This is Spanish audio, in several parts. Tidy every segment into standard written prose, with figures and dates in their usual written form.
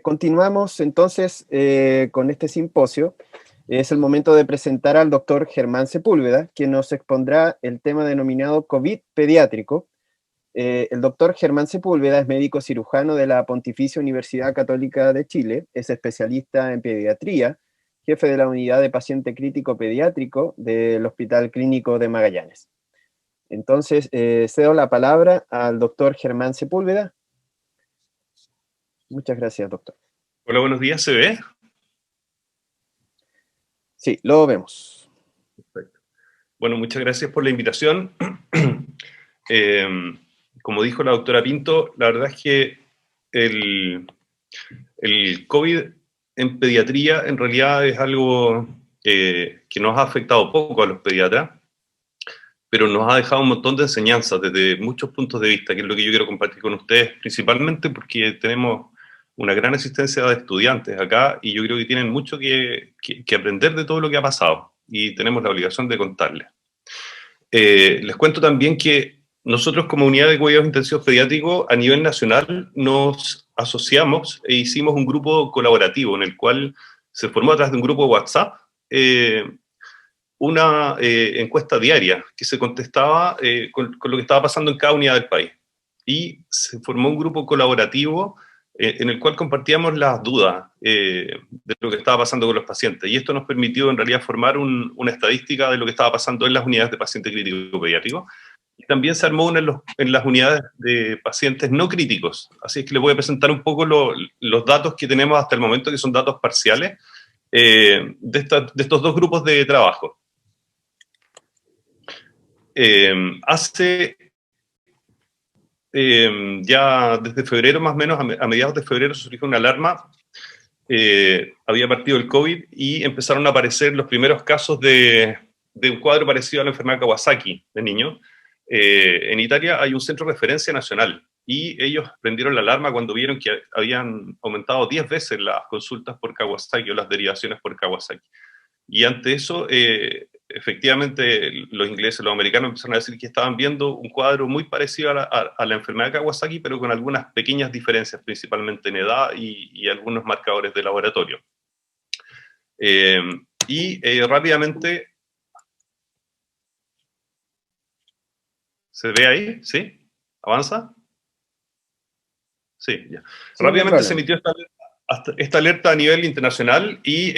Continuamos entonces con este simposio. Es el momento de presentar al doctor Germán Sepúlveda, quien nos expondrá el tema denominado COVID pediátrico. El doctor Germán Sepúlveda es médico cirujano de la Pontificia Universidad Católica de Chile, es especialista en pediatría, jefe de la unidad de paciente crítico pediátrico del Hospital Clínico de Magallanes. Entonces, cedo la palabra al doctor Germán Sepúlveda. Muchas gracias, doctor. Hola, buenos días, ¿se ve? Sí, lo vemos. Perfecto. Bueno, muchas gracias por la invitación. Como dijo la doctora Pinto, la verdad es que el COVID en pediatría en realidad es algo que nos ha afectado poco a los pediatras, pero nos ha dejado un montón de enseñanzas desde muchos puntos de vista, que es lo que yo quiero compartir con ustedes, principalmente porque tenemos una gran asistencia de estudiantes acá y yo creo que tienen mucho que aprender de todo lo que ha pasado y tenemos la obligación de contarles. Les cuento también que nosotros como unidad de cuidados intensivos pediátricos a nivel nacional nos asociamos e hicimos un grupo colaborativo en el cual se formó a través de un grupo de WhatsApp una encuesta diaria que se contestaba con lo que estaba pasando en cada unidad del país. Y se formó un grupo colaborativo en el cual compartíamos las dudas de lo que estaba pasando con los pacientes. Y esto nos permitió en realidad formar una estadística de lo que estaba pasando en las unidades de paciente crítico pediátrico. Y también se armó una en las unidades de pacientes no críticos. Así es que les voy a presentar un poco los datos que tenemos hasta el momento, que son datos parciales, de estos dos grupos de trabajo. Hace ya desde febrero, más o menos, a mediados de febrero surgió una alarma. Había partido el COVID y empezaron a aparecer los primeros casos de un cuadro parecido a la enfermedad de Kawasaki de niños. En Italia hay un centro de referencia nacional y ellos prendieron la alarma cuando vieron que habían aumentado 10 veces las consultas por Kawasaki o las derivaciones por Kawasaki. Y ante eso, efectivamente, los ingleses, los americanos empezaron a decir que estaban viendo un cuadro muy parecido a la enfermedad de Kawasaki, pero con algunas pequeñas diferencias, principalmente en edad y algunos marcadores de laboratorio. Rápidamente, ¿se ve ahí? ¿Sí? ¿Avanza? Sí, ya. Sí, Rápidamente se emitió esta alerta a nivel internacional y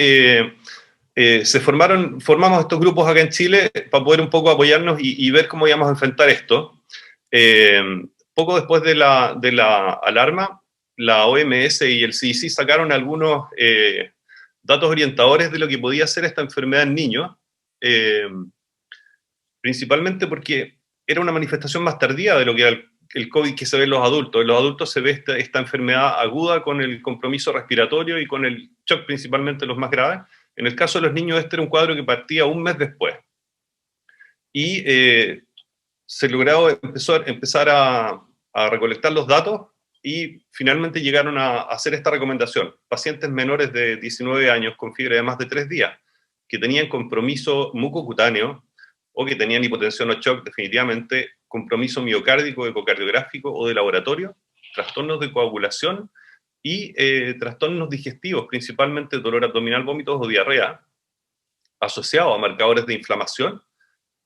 formamos estos grupos acá en Chile para poder un poco apoyarnos y ver cómo íbamos a enfrentar esto. Poco después de la alarma, la OMS y el CDC sacaron algunos datos orientadores de lo que podía ser esta enfermedad en niños, principalmente porque era una manifestación más tardía de lo que era el COVID que se ve en los adultos. En los adultos se ve esta enfermedad aguda con el compromiso respiratorio y con el shock, principalmente los más graves. En el caso de los niños, este era un cuadro que partía un mes después. Y se logró empezar a recolectar los datos y finalmente llegaron a hacer esta recomendación. Pacientes menores de 19 años con fiebre de más de 3 días, que tenían compromiso mucocutáneo o que tenían hipotensión o shock, definitivamente, compromiso miocárdico, ecocardiográfico o de laboratorio, trastornos de coagulación y trastornos digestivos, principalmente dolor abdominal, vómitos o diarrea, asociados a marcadores de inflamación,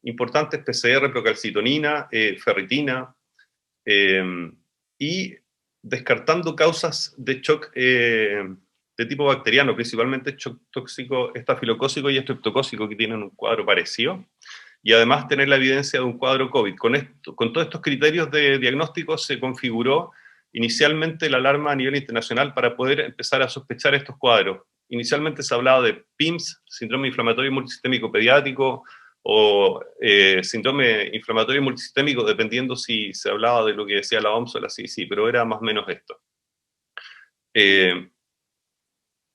importantes PCR, procalcitonina, ferritina, y descartando causas de shock de tipo bacteriano, principalmente shock tóxico, estafilocócico y estreptocócico, que tienen un cuadro parecido, y además tener la evidencia de un cuadro COVID. Con todos estos criterios de diagnóstico se configuró inicialmente la alarma a nivel internacional para poder empezar a sospechar estos cuadros. Inicialmente se hablaba de PIMS, síndrome inflamatorio multisistémico pediátrico, o síndrome inflamatorio multisistémico, dependiendo si se hablaba de lo que decía la OMS o la CDC, pero era más o menos esto. En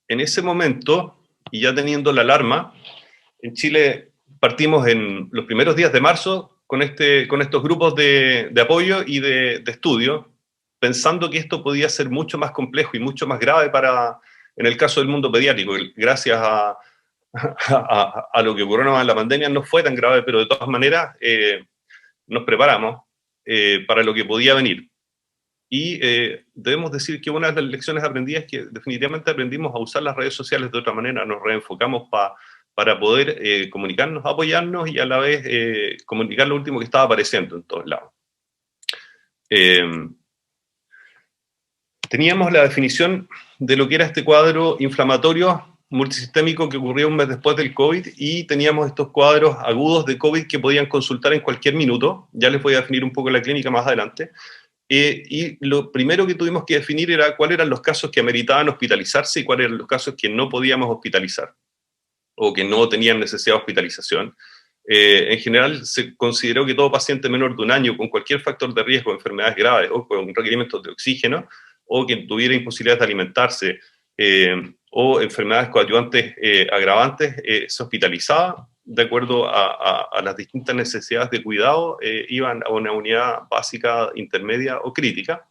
ese momento, y ya teniendo la alarma, en Chile partimos en los primeros días de marzo con estos grupos de apoyo y de estudio, pensando que esto podía ser mucho más complejo y mucho más grave en el caso del mundo pediátrico. Gracias a lo que ocurrió en la pandemia no fue tan grave, pero de todas maneras nos preparamos para lo que podía venir. y debemos decir que una de las lecciones aprendidas es que definitivamente aprendimos a usar las redes sociales de otra manera, nos reenfocamos para poder comunicarnos, apoyarnos y a la vez comunicar lo último que estaba apareciendo en todos lados. Teníamos la definición de lo que era este cuadro inflamatorio multisistémico que ocurrió un mes después del COVID, y teníamos estos cuadros agudos de COVID que podían consultar en cualquier minuto. Ya les voy a definir un poco la clínica más adelante. Y lo primero que tuvimos que definir era cuáles eran los casos que ameritaban hospitalizarse y cuáles eran los casos que no podíamos hospitalizar o que no tenían necesidad de hospitalización. En general se consideró que todo paciente menor de un año con cualquier factor de riesgo, enfermedades graves o con requerimientos de oxígeno, o que tuviera imposibilidades de alimentarse, o enfermedades coadyuvantes agravantes, se hospitalizaba de acuerdo a las distintas necesidades de cuidado, iban a una unidad básica, intermedia o crítica.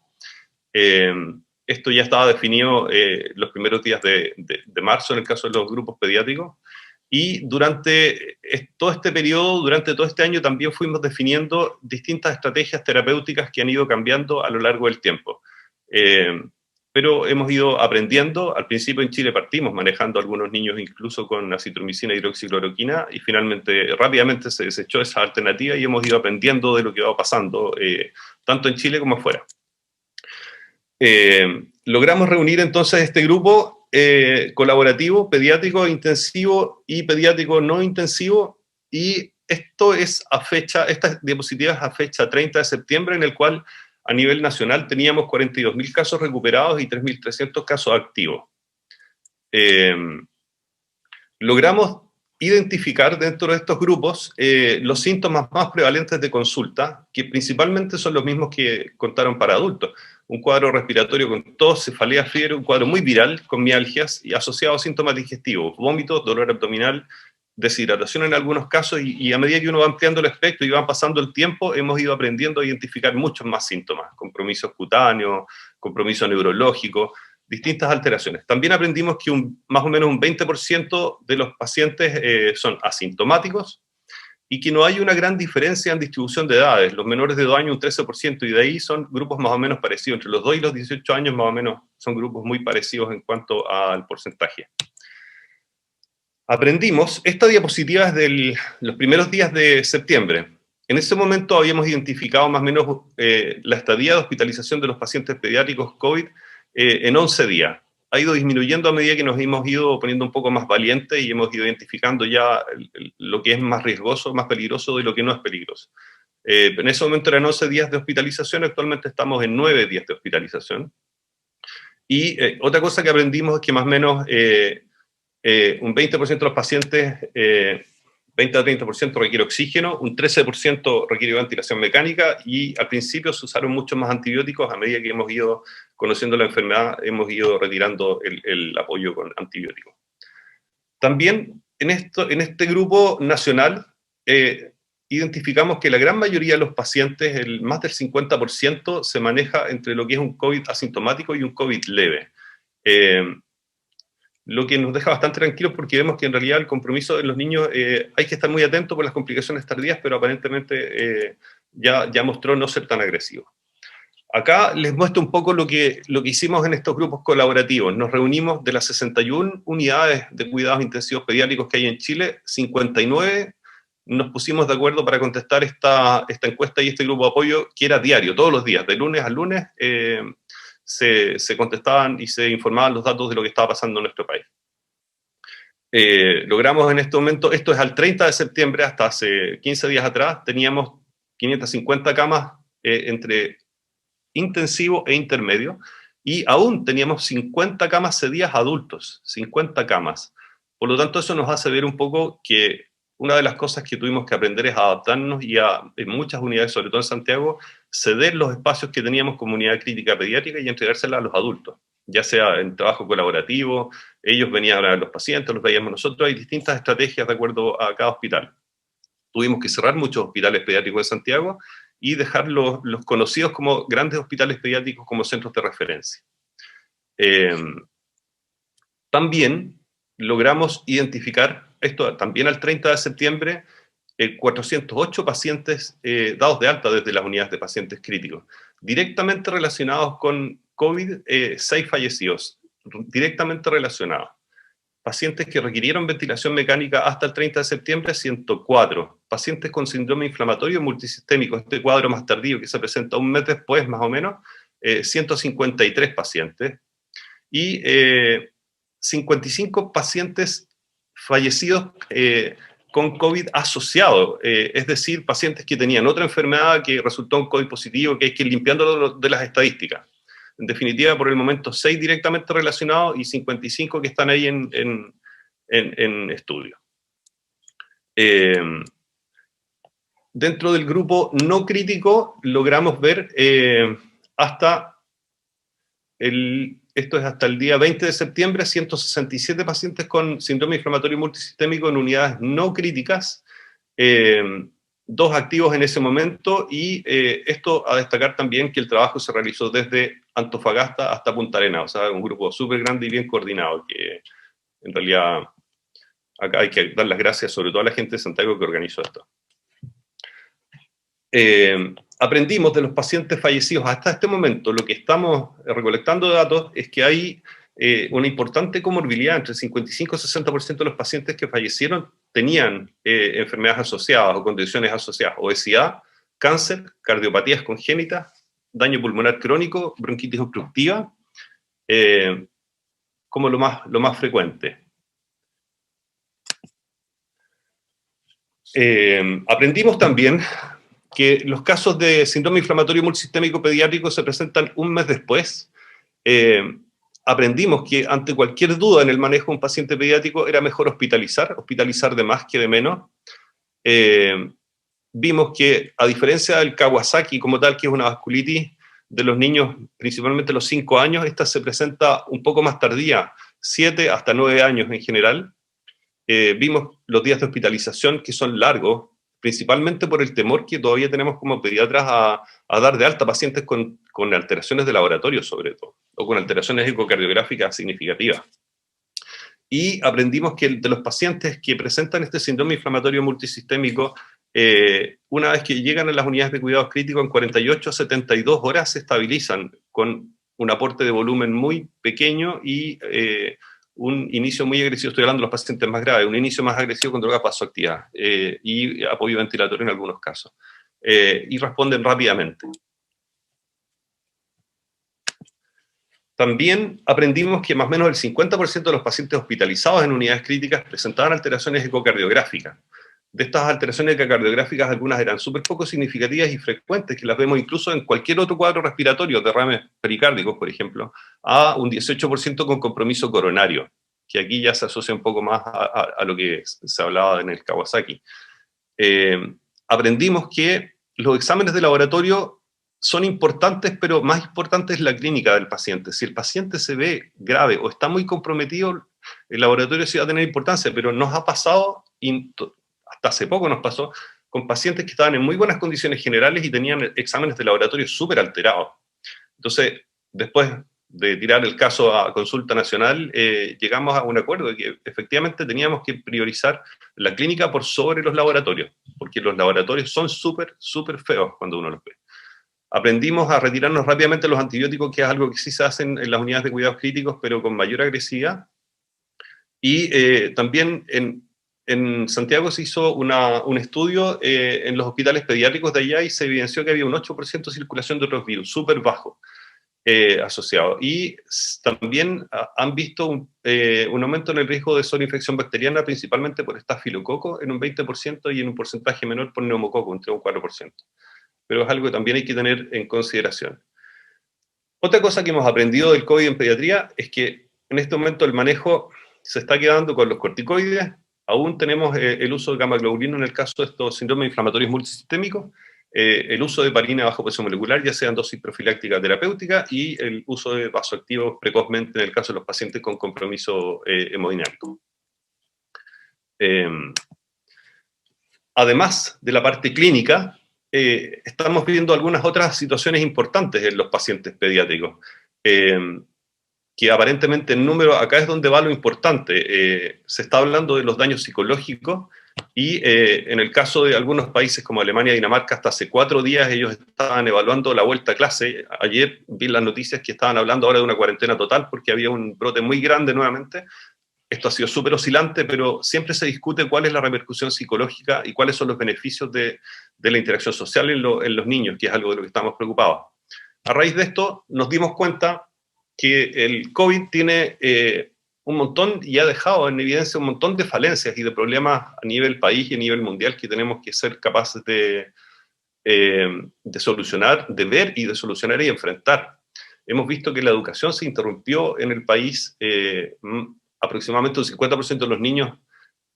Esto ya estaba definido los primeros días de marzo en el caso de los grupos pediátricos, y durante todo este periodo, durante todo este año, también fuimos definiendo distintas estrategias terapéuticas que han ido cambiando a lo largo del tiempo. Pero hemos ido aprendiendo. Al principio en Chile partimos manejando a algunos niños incluso con acitromicina y hidroxicloroquina, y finalmente rápidamente se desechó esa alternativa y hemos ido aprendiendo de lo que va pasando, tanto en Chile como afuera. Logramos reunir entonces este grupo colaborativo, pediátrico intensivo y pediátrico no intensivo, y esto es a fecha, estas diapositivas a fecha 30 de septiembre, en el cual a nivel nacional teníamos 42.000 casos recuperados y 3.300 casos activos. Logramos identificar dentro de estos grupos los síntomas más prevalentes de consulta, que principalmente son los mismos que contaron para adultos. Un cuadro respiratorio con tos, cefalea, fiebre, un cuadro muy viral con mialgias y asociado a síntomas digestivos, vómitos, dolor abdominal, deshidratación en algunos casos, y a medida que uno va ampliando el espectro y va pasando el tiempo, hemos ido aprendiendo a identificar muchos más síntomas, compromisos cutáneos, compromiso neurológico, distintas alteraciones. También aprendimos que más o menos un 20% de los pacientes son asintomáticos, y que no hay una gran diferencia en distribución de edades. Los menores de 2 años un 13%, y de ahí son grupos más o menos parecidos. Entre los 2 y los 18 años más o menos son grupos muy parecidos en cuanto al porcentaje. Aprendimos, esta diapositiva es de los primeros días de septiembre. En ese momento habíamos identificado más o menos la estadía de hospitalización de los pacientes pediátricos COVID en 11 días. Ha ido disminuyendo a medida que nos hemos ido poniendo un poco más valientes y hemos ido identificando ya lo que es más riesgoso, más peligroso de lo que no es peligroso. En ese momento eran 11 días de hospitalización, actualmente estamos en 9 días de hospitalización. Y otra cosa que aprendimos es que más o menos un 20% de los pacientes, 20 a 30% requiere oxígeno, un 13% requiere ventilación mecánica, y al principio se usaron muchos más antibióticos. A medida que hemos ido conociendo la enfermedad, hemos ido retirando el apoyo con antibióticos. También en este grupo nacional identificamos que la gran mayoría de los pacientes, más del 50%, se maneja entre lo que es un COVID asintomático y un COVID leve. Lo que nos deja bastante tranquilos, porque vemos que en realidad el compromiso de los niños, hay que estar muy atentos por las complicaciones tardías, pero aparentemente ya mostró no ser tan agresivo. Acá les muestro un poco lo que hicimos en estos grupos colaborativos. Nos reunimos de las 61 unidades de cuidados intensivos pediátricos que hay en Chile, 59 nos pusimos de acuerdo para contestar esta encuesta y este grupo de apoyo, que era diario, todos los días, de lunes a lunes, se contestaban y se informaban los datos de lo que estaba pasando en nuestro país. Logramos en este momento, esto es al 30 de septiembre, hasta hace 15 días atrás, teníamos 550 camas entre intensivo e intermedio, y aún teníamos 50 camas cedidas a adultos, 50 camas. Por lo tanto, eso nos hace ver un poco que una de las cosas que tuvimos que aprender es adaptarnos y en muchas unidades, sobre todo en Santiago, ceder los espacios que teníamos como unidad crítica pediátrica y entregárselas a los adultos, ya sea en trabajo colaborativo, ellos venían a ver a los pacientes, los veíamos nosotros. Hay distintas estrategias de acuerdo a cada hospital. Tuvimos que cerrar muchos hospitales pediátricos de Santiago y dejar los conocidos como grandes hospitales pediátricos como centros de referencia. También logramos identificar, esto también al 30 de septiembre, 408 pacientes dados de alta desde las unidades de pacientes críticos. Directamente relacionados con COVID, 6 fallecidos, directamente relacionados. Pacientes que requirieron ventilación mecánica hasta el 30 de septiembre, 104. Pacientes con síndrome inflamatorio multisistémico, este cuadro más tardío que se presenta un mes después, más o menos, 153 pacientes. Y 55 pacientes fallecidos con COVID asociado, es decir, pacientes que tenían otra enfermedad que resultó un COVID positivo, que hay que ir limpiándolo de las estadísticas. En definitiva, por el momento, 6 directamente relacionados y 55 que están ahí en estudio. Dentro del grupo no crítico, logramos ver esto es hasta el día 20 de septiembre, 167 pacientes con síndrome inflamatorio multisistémico en unidades no críticas, 2 activos en ese momento, y esto a destacar también que el trabajo se realizó desde Antofagasta hasta Punta Arenas, o sea, un grupo súper grande y bien coordinado, que en realidad acá hay que dar las gracias sobre todo a la gente de Santiago que organizó esto. Aprendimos de los pacientes fallecidos hasta este momento, lo que estamos recolectando de datos es que hay una importante comorbilidad, entre 55 y 60% de los pacientes que fallecieron tenían enfermedades asociadas o condiciones asociadas, obesidad, cáncer, cardiopatías congénitas, daño pulmonar crónico, bronquitis obstructiva, como lo más frecuente. Aprendimos también que los casos de síndrome inflamatorio multisistémico pediátrico se presentan un mes después. Aprendimos que ante cualquier duda en el manejo de un paciente pediátrico era mejor hospitalizar de más que de menos. Vimos que, a diferencia del Kawasaki como tal, que es una vasculitis de los niños, principalmente los 5 años, esta se presenta un poco más tardía, 7 hasta 9 años en general. Vimos los días de hospitalización que son largos, principalmente por el temor que todavía tenemos como pediatras a dar de alta pacientes con alteraciones de laboratorio, sobre todo, o con alteraciones ecocardiográficas significativas. Y aprendimos que de los pacientes que presentan este síndrome inflamatorio multisistémico, una vez que llegan a las unidades de cuidados críticos, en 48 a 72 horas se estabilizan con un aporte de volumen muy pequeño y un inicio muy agresivo, estoy hablando de los pacientes más graves, un inicio más agresivo con droga vasoactiva y apoyo ventilatorio en algunos casos. Y responden rápidamente. También aprendimos que más o menos el 50% de los pacientes hospitalizados en unidades críticas presentaban alteraciones ecocardiográficas. De estas alteraciones ecocardiográficas, algunas eran súper poco significativas y frecuentes, que las vemos incluso en cualquier otro cuadro respiratorio, derrames pericárdicos, por ejemplo, a un 18% con compromiso coronario, que aquí ya se asocia un poco más a lo que se hablaba en el Kawasaki. Aprendimos que los exámenes de laboratorio son importantes, pero más importante es la clínica del paciente. Si el paciente se ve grave o está muy comprometido, el laboratorio sí va a tener importancia, pero nos ha pasado, hasta hace poco nos pasó, con pacientes que estaban en muy buenas condiciones generales y tenían exámenes de laboratorio súper alterados. Entonces, después de tirar el caso a consulta nacional, llegamos a un acuerdo de que efectivamente teníamos que priorizar la clínica por sobre los laboratorios, porque los laboratorios son súper feos cuando uno los ve. Aprendimos a retirarnos rápidamente los antibióticos, que es algo que sí se hace en las unidades de cuidados críticos, pero con mayor agresividad. Y también en Santiago se hizo un estudio en los hospitales pediátricos de allá y se evidenció que había un 8% de circulación de otros virus, súper bajo, asociado. Y también han visto un aumento en el riesgo de sobreinfección bacteriana, principalmente por estafilococo, en un 20% y en un porcentaje menor por neumococo, entre un 4%. Pero es algo que también hay que tener en consideración. Otra cosa que hemos aprendido del COVID en pediatría es que en este momento el manejo se está quedando con los corticoides. Aún tenemos el uso de gamma-globulina en el caso de estos síndromes inflamatorios multisistémicos, el uso de heparina bajo presión molecular, ya sea en dosis profiláctica terapéutica, y el uso de vasoactivos precozmente en el caso de los pacientes con compromiso hemodinámico. Además de la parte clínica, estamos viendo algunas otras situaciones importantes en los pacientes pediátricos, que aparentemente en número, acá es donde va lo importante, se está hablando de los daños psicológicos, Y en el caso de algunos países como Alemania y Dinamarca, hasta hace 4 días ellos estaban evaluando la vuelta a clase. Ayer vi las noticias que estaban hablando ahora de una cuarentena total porque había un brote muy grande nuevamente. Esto ha sido súper oscilante, pero siempre se discute cuál es la repercusión psicológica y cuáles son los beneficios de la interacción social en los niños, que es algo de lo que estamos preocupados. A raíz de esto nos dimos cuenta que el COVID tiene un montón, y ha dejado en evidencia un montón de falencias y de problemas a nivel país y a nivel mundial que tenemos que ser capaces de solucionar, de ver y de solucionar y enfrentar. Hemos visto que la educación se interrumpió en el país, aproximadamente un 50% de los niños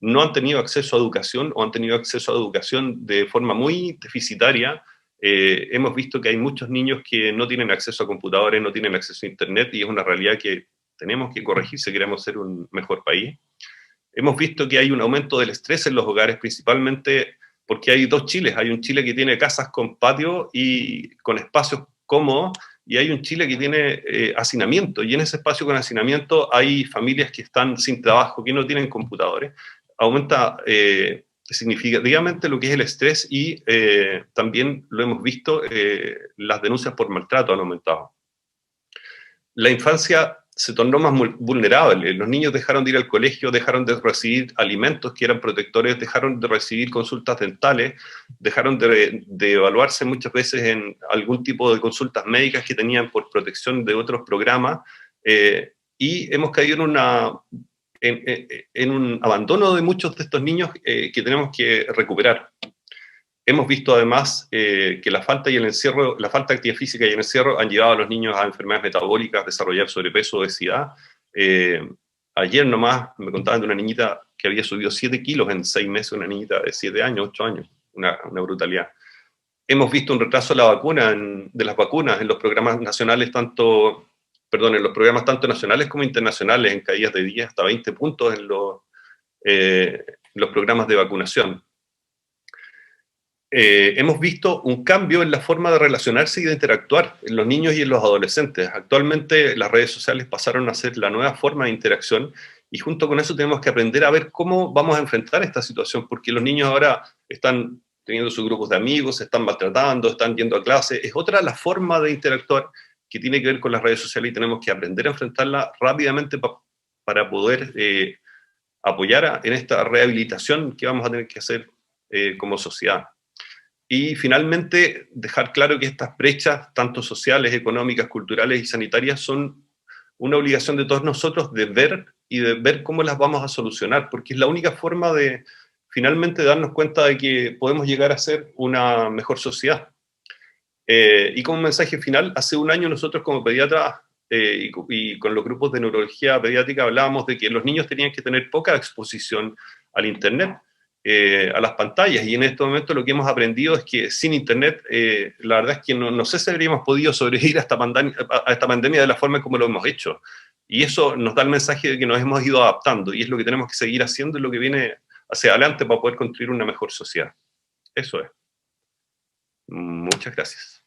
no han tenido acceso a educación o han tenido acceso a educación de forma muy deficitaria. Hemos visto que hay muchos niños que no tienen acceso a computadores, no tienen acceso a internet, y es una realidad que tenemos que corregir si queremos ser un mejor país. Hemos visto que hay un aumento del estrés en los hogares, principalmente porque hay 2 Chiles. Hay un Chile que tiene casas con patio y con espacios cómodos, y hay un Chile que tiene hacinamiento, y en ese espacio con hacinamiento hay familias que están sin trabajo, que no tienen computadores. Aumenta significativamente lo que es el estrés, y también lo hemos visto, las denuncias por maltrato han aumentado. La infancia se tornó más vulnerable. Los niños dejaron de ir al colegio, dejaron de recibir alimentos que eran protectores, dejaron de recibir consultas dentales, dejaron de evaluarse muchas veces en algún tipo de consultas médicas que tenían por protección de otros programas, y hemos caído en un abandono de muchos de estos niños que tenemos que recuperar. Hemos visto además que la falta y el encierro, la falta de actividad física y el encierro han llevado a los niños a enfermedades metabólicas, desarrollar sobrepeso, obesidad. Ayer nomás me contaban de una niñita que había subido 7 kilos en 6 meses, una niñita de 7 años, 8 años, una brutalidad. Hemos visto un retraso de la vacuna, de las vacunas en los programas nacionales, en los programas tanto nacionales como internacionales, en caídas de 10 hasta 20 puntos en los programas de vacunación. Hemos visto un cambio en la forma de relacionarse y de interactuar en los niños y en los adolescentes. Actualmente las redes sociales pasaron a ser la nueva forma de interacción, y junto con eso tenemos que aprender a ver cómo vamos a enfrentar esta situación, porque los niños ahora están teniendo sus grupos de amigos, se están maltratando, están yendo a clase. Es otra la forma de interactuar que tiene que ver con las redes sociales, y tenemos que aprender a enfrentarla rápidamente para poder apoyar en esta rehabilitación que vamos a tener que hacer como sociedad. Y finalmente, dejar claro que estas brechas, tanto sociales, económicas, culturales y sanitarias, son una obligación de todos nosotros de ver cómo las vamos a solucionar, porque es la única forma de finalmente darnos cuenta de que podemos llegar a ser una mejor sociedad. Y como mensaje final, hace un año nosotros como pediatras y con los grupos de neurología pediátrica hablábamos de que los niños tenían que tener poca exposición al Internet, a las pantallas, y en este momento lo que hemos aprendido es que sin Internet, la verdad es que no sé si habríamos podido sobrevivir a esta pandemia de la forma como lo hemos hecho, y eso nos da el mensaje de que nos hemos ido adaptando, y es lo que tenemos que seguir haciendo y lo que viene hacia adelante para poder construir una mejor sociedad. Eso es. Muchas gracias.